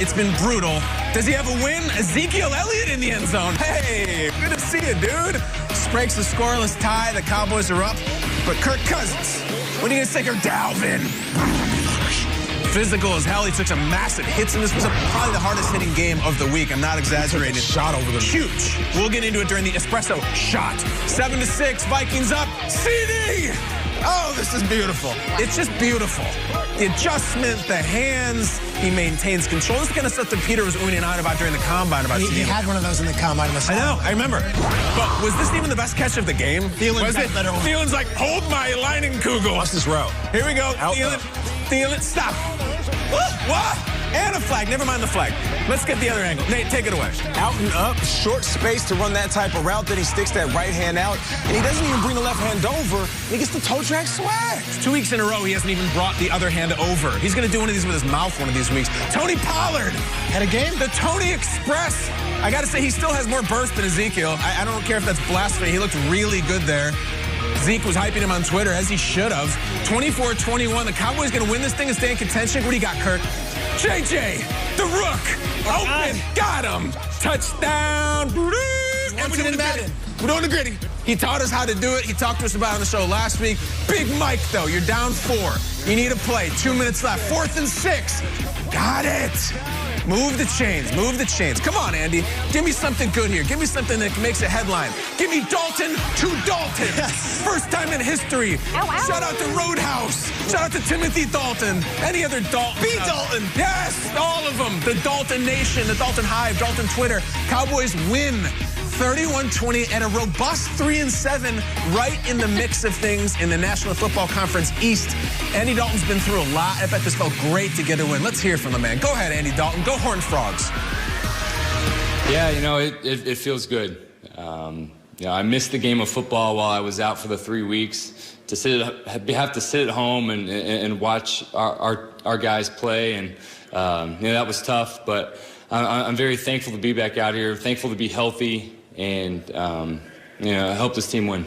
It's been brutal. Does he have a win? Ezekiel Elliott in the end zone. Hey, good to see you, dude. Breaks the scoreless tie. The Cowboys are up. But Kirk Cousins, what are you going to say, Dalvin? Physical as hell. He took some massive hits in this. Was probably the hardest hitting game of the week. I'm not exaggerating. Shot over the huge. We'll get into it during the espresso shot. 7-6, Vikings up. CD! Oh, this is beautiful. It's just beautiful. The adjustment, the hands, he maintains control. This is the kind of stuff that Peter was oohing on about during the combine. He had one of those in the combine. I know, I remember. But was this even the best catch of the game? Was it? Thielen's like, hold my lining Kugel. Watch this route. Here we go. Thielen, stop. What? And a flag. Never mind the flag. Let's get the other angle. Nate, take it away. Out and up, short space to run that type of route. Then he sticks that right hand out, and he doesn't even bring the left hand over. And he gets the toe drag swag. 2 weeks in a row, he hasn't even brought the other hand over. He's going to do one of these with his mouth one of these weeks. Tony Pollard had a game. The Tony Express. I got to say, he still has more burst than Ezekiel. I don't care if that's blasphemy. He looked really good there. Zeke was hyping him on Twitter, as he should have. 24-21. The Cowboys going to win this thing and stay in contention. What do you got, Kirk? JJ, the Rook, open, got him. Touchdown. And we're doing the gritty. He taught us how to do it. He talked to us about it on the show last week. Big Mike, though. You're down 4. You need a play. 2 minutes left. 4th and 6. Got it. Move the chains. Move the chains. Come on, Andy. Give me something good here. Give me something that makes a headline. Give me Dalton to Dalton. Yes. First time in history. Ow, ow. Shout out to Roadhouse. Shout out to Timothy Dalton. Any other Dalton? B. Dalton. Yes, all of them. The Dalton Nation, the Dalton Hive, Dalton Twitter. Cowboys win 31-20 and a robust 3-7 right in the mix of things in the National Football Conference East. Andy Dalton's been through a lot. I bet this felt great to get a win. Let's hear from the man. Go ahead, Andy Dalton. Go Horned Frogs. Yeah, you know, it feels good. You know, I missed the game of football while I was out for the 3 weeks. To have to sit at home and watch our guys play, and you know, that was tough. But I'm very thankful to be back out here. Thankful to be healthy, and you know, help this team win.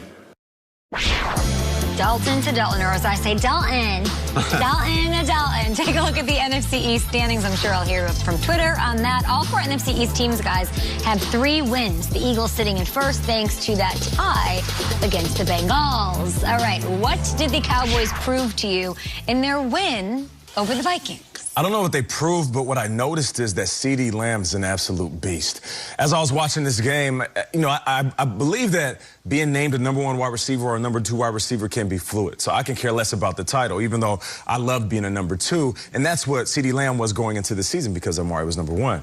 Dalton to Dalton, or as I say, Dalton. Dalton to Dalton. Take a look at the NFC East standings. I'm sure I'll hear from Twitter on that. All 4 NFC East teams, guys, have 3 wins. The Eagles sitting in first thanks to that tie against the Bengals. All right, what did the Cowboys prove to you in their win over the Vikings? I don't know what they proved, but what I noticed is that CD Lamb is an absolute beast. As I was watching this game, you know, I believe that being named a #1 wide receiver or a #2 wide receiver can be fluid. So I can care less about the title, even though I love being a #2. And that's what CD Lamb was going into the season, because Amari was #1.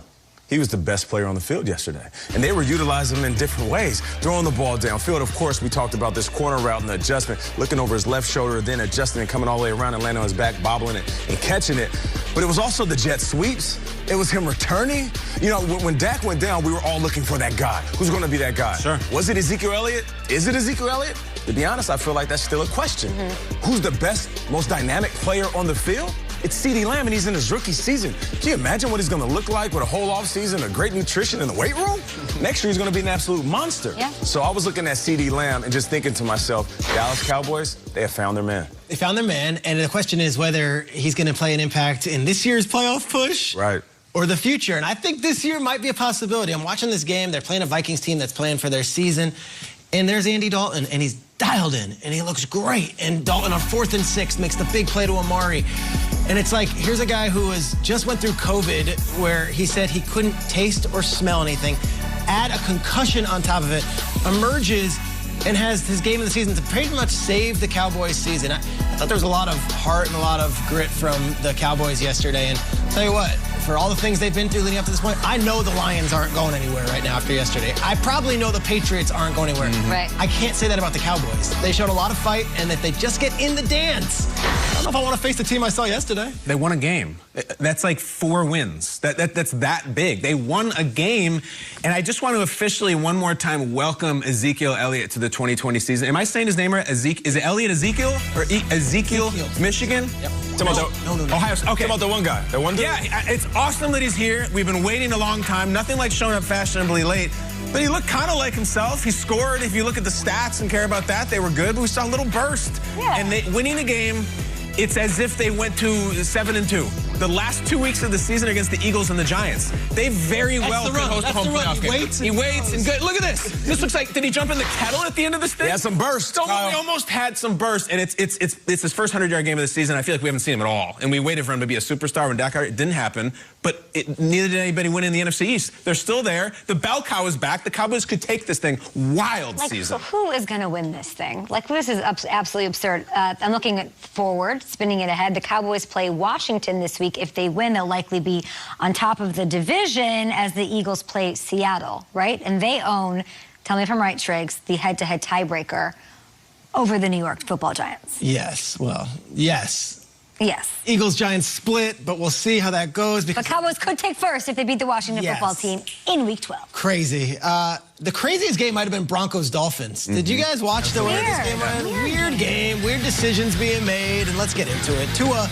He was the best player on the field yesterday. And they were utilizing him in different ways. Throwing the ball downfield. Of course, we talked about this corner route and the adjustment, looking over his left shoulder, then adjusting and coming all the way around and landing on his back, bobbling it and catching it. But it was also the jet sweeps. It was him returning. You know, when Dak went down, we were all looking for that guy. Who's going to be that guy? Sure. Was it Ezekiel Elliott? Is it Ezekiel Elliott? To be honest, I feel like that's still a question. Who's the best, most dynamic player on the field? It's CD Lamb, and he's in his rookie season. Can you imagine what he's going to look like with a whole offseason, a great nutrition in the weight room? Next year, he's going to be an absolute monster. Yeah. So I was looking at CD Lamb and just thinking to myself, Dallas Cowboys, they have found their man. They found their man, and the question is whether he's going to play an impact in this year's playoff push. Right. Or the future. And I think this year might be a possibility. I'm watching this game. They're playing a Vikings team that's playing for their season. And there's Andy Dalton, and he's dialed in, and he looks great. And Dalton on 4th and 6 makes the big play to Amari. And it's like, here's a guy who just went through COVID, where he said he couldn't taste or smell anything. Add a concussion on top of it, emerges, and has his game of the season to pretty much save the Cowboys season. I thought there was a lot of heart and a lot of grit from the Cowboys yesterday. And I'll tell you what, for all the things they've been through leading up to this point, I know the Lions aren't going anywhere right now after yesterday. I probably know the Patriots aren't going anywhere. Right. I can't say that about the Cowboys. They showed a lot of fight, and that they just get in the dance. I don't know if I want to face the team I saw yesterday. They won a game. That's like 4 wins. That's that big. They won a game, and I just want to officially one more time welcome Ezekiel Elliott to the 2020 season. Am I saying his name right? Is it Elliott Ezekiel or Ezekiel Michigan? Yep. No. Ohio. Okay. Talk about the one guy. The one dude? Yeah, it's awesome that he's here. We've been waiting a long time. Nothing like showing up fashionably late. But he looked kind of like himself. He scored. If you look at the stats and care about that, they were good. But we saw a little burst. Yeah. And winning a game, it's as if they went to 7-2. the last 2 weeks of the season against the Eagles and the Giants. They very well could host a home playoff game. He waits and good. Look at this. This looks like, did he jump in the kettle at the end of this thing? He had some burst. He almost had some burst, and it's his first 100-yard game of the season. I feel like we haven't seen him at all, and we waited for him to be a superstar when Dak. It didn't happen, but neither did anybody win in the NFC East. They're still there. The bell cow is back. The Cowboys could take this thing wild season. So who is going to win this thing? Like, this is absolutely absurd. I'm looking forward, spinning it ahead. The Cowboys play Washington this week. If they win, they'll likely be on top of the division as the Eagles play Seattle, right? And they own, tell me if I'm right, Triggs, the head-to-head tiebreaker over the New York Football Giants. Yes, well, yes. Yes. Eagles-Giants split, but we'll see how that goes. Because the Cowboys could take first if they beat the Washington football team in Week 12. Crazy. The craziest game might have been Broncos-Dolphins. Did you guys watch the way this game went? Weird game, weird decisions being made, and let's get into it. Tua,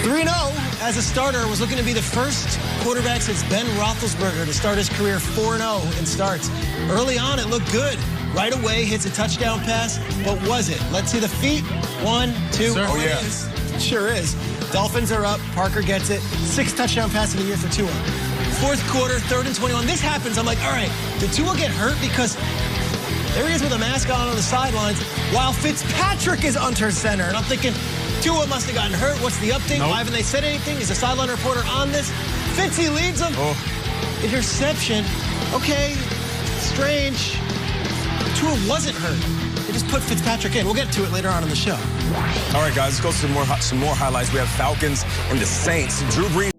3-0 as a starter, was looking to be the first quarterback since Ben Roethlisberger to start his career 4-0 in starts. Early on, it looked good. Right away, hits a touchdown pass, but was it? Let's see the feet. 1, 2. Oh, yeah. Sure is. Dolphins are up. Parker gets it. 6 touchdown passes in a year for Tua. Fourth quarter, 3rd and 21. This happens. I'm like, all right, did Tua get hurt? Because there he is with a mask on the sidelines while Fitzpatrick is under center. And I'm thinking, Tua must have gotten hurt. What's the update? Why haven't they said anything? Is the sideline reporter on this? Fitzy leads him. Interception. Okay, strange. Tua wasn't hurt. They just put Fitzpatrick in. We'll get to it later on in the show. All right, guys, let's go to some more highlights. We have Falcons and the Saints. Drew Brees